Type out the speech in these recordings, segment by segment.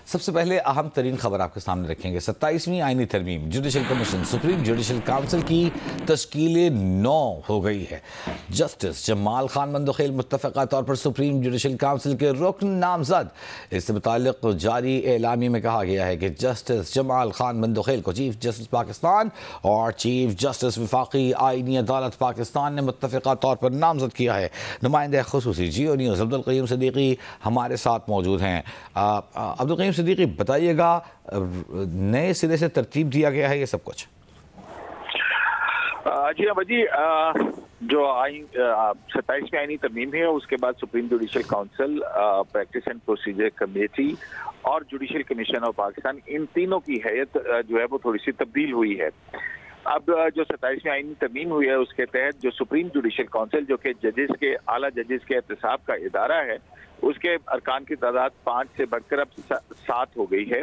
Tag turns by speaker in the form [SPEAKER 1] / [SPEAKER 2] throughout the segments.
[SPEAKER 1] सबसे पहले अहम तरीन खबर आपके सामने रखेंगे। 27वीं आईनी तरमीम, judicial commission, supreme judicial council की तश्कील 9 हो गई है। जस्टिस जमाल खान मंदोखेल मुत्तफ़क़ा तौर पर सुप्रीम जुडिशल काउंसिल के रुकन नामजद। इससे मुताल्लिक़ जारी एलामी में कहा गया है कि जस्टिस जमाल खान मंदोखेल को चीफ जस्टिस पाकिस्तान और चीफ जस्टिस वफाकी आईनी अदालत पाकिस्तान ने मुत्तफ़क़ा तौर पर नामजद किया है। नुमाइंदा खुसूसी जियो न्यूज़ अब्दुल क़य्यूम सिद्दीकी हमारे साथ मौजूद हैं। अब्दुल क़य्यूम सिद्दीकी, बताइएगा, नए सिरे से तरतीब दिया गया है ये सब कुछ?
[SPEAKER 2] जी हाँ जी, जो 27वीं आईनी तरमीम है उसके बाद supreme judicial council, practice and procedure committee और जुडिशल कमीशन ऑफ पाकिस्तान, इन तीनों की हैयत जो है वो थोड़ी सी तब्दील हुई है। अब जो 27वीं आईनी तरमीम हुई है उसके तहत जो सुप्रीम जुडिशल काउंसिल, जो कि जजेस के, आला जजेस के एहतसाब का इदारा है, उसके अरकान की तादाद 5 से बढ़कर अब 7 हो गई है,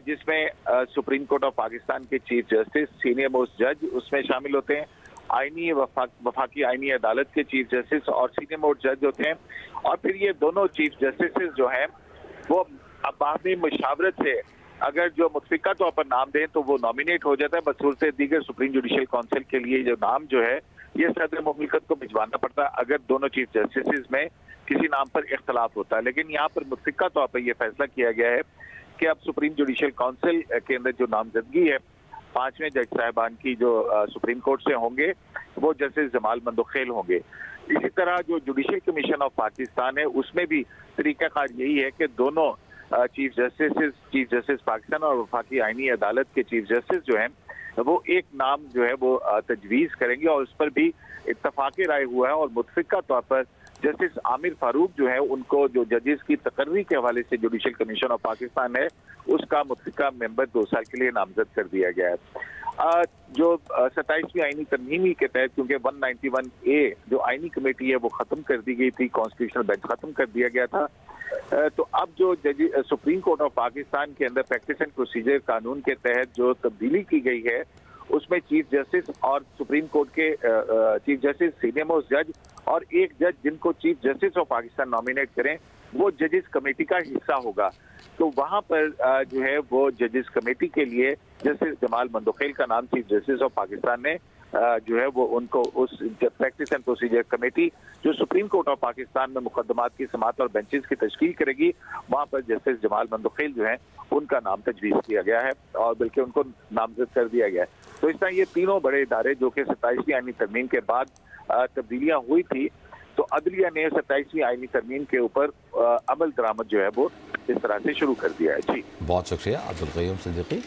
[SPEAKER 2] जिसमें सुप्रीम कोर्ट ऑफ पाकिस्तान के चीफ जस्टिस, सीनियर मोस्ट जज उसमें शामिल होते हैं, आईनी वफाकी आईनी अदालत के चीफ जस्टिस और सीनियर मोस्ट जज होते हैं, और फिर ये दोनों चीफ जस्टिस जो हैं वो अब बाहमी मुशावरत से अगर जो मुतफिका तौर पर नाम दें तो वो नॉमिनेट हो जाता है। बसूरत दीगर सुप्रीम जुडिशल काउंसिल के लिए जो नाम जो है ये सदर मुमलिकत को भिजवाना पड़ता है अगर दोनों चीफ जस्टिस में किसी नाम पर इख्तलाफ होता है। लेकिन यहाँ पर मुतफिका तौर पर यह फैसला किया गया है कि अब सुप्रीम जुडिशल काउंसिल के अंदर जो नामजदगी है 5वें जज साहिबान की जो सुप्रीम कोर्ट से होंगे वो जस्टिस जमाल मंदोखेल होंगे। इसी तरह जो जुडिशल कमीशन ऑफ पाकिस्तान है उसमें भी तरीकाकार यही है कि दोनों चीफ जस्टिस पाकिस्तान और वफाकी आईनी अदालत के चीफ जस्टिस जो हैं वो एक नाम जो है वो तजवीज़ करेंगे और उस पर भी इत्तफाक़ राय हुआ है। और मुतफिका तौर पर जस्टिस आमिर फारूक जो है उनको जो जजेस की तकर्री के हवाले से जुडिशल कमीशन ऑफ पाकिस्तान है उसका मुतफिका मेंबर 2 साल के लिए नामजद कर दिया गया है। जो 27वीं आईनी तरमीमी के तहत क्योंकि 191A जो आईनी कमेटी है वो खत्म कर दी गई थी, कॉन्स्टिट्यूशनल बेंच खत्म कर दिया गया था, तो अब जो सुप्रीम कोर्ट ऑफ पाकिस्तान के अंदर प्रैक्टिस एंड प्रोसीजर कानून के तहत जो तब्दीली की गई है उसमें चीफ जस्टिस और सुप्रीम कोर्ट के चीफ जस्टिस, सीनियर मोस्ट जज और एक जज जिनको chief justice of Pakistan nominate करें वो जजेस कमेटी का हिस्सा होगा। तो वहां पर जो है वो जजेस कमेटी के लिए जस्टिस जमाल मंदोखेल का नाम चीफ जस्टिस ऑफ पाकिस्तान ने जो है वो उनको उस प्रैक्टिस एंड प्रोसीजर कमेटी जो सुप्रीम कोर्ट ऑफ पाकिस्तान में मुकदमात की समाअत और बेंचेस की तश्कील करेगी वहां पर जस्टिस जमाल मंदोखेल जो है उनका नाम तजवीज़ किया गया है और बल्कि उनको नामजद कर दिया गया है। तो इस तरह ये तीनों बड़े इदारे जो कि 27वीं आईनी तरमीम के बाद तब्दीलियां हुई थी, तो अदलिया ने 27वीं आईनी तरमीम के ऊपर अमल दरामद जो है वो इस तरह से शुरू कर दिया है। जी,
[SPEAKER 1] बहुत शुक्रिया अब्दुल क़य्यूम सिद्दीकी।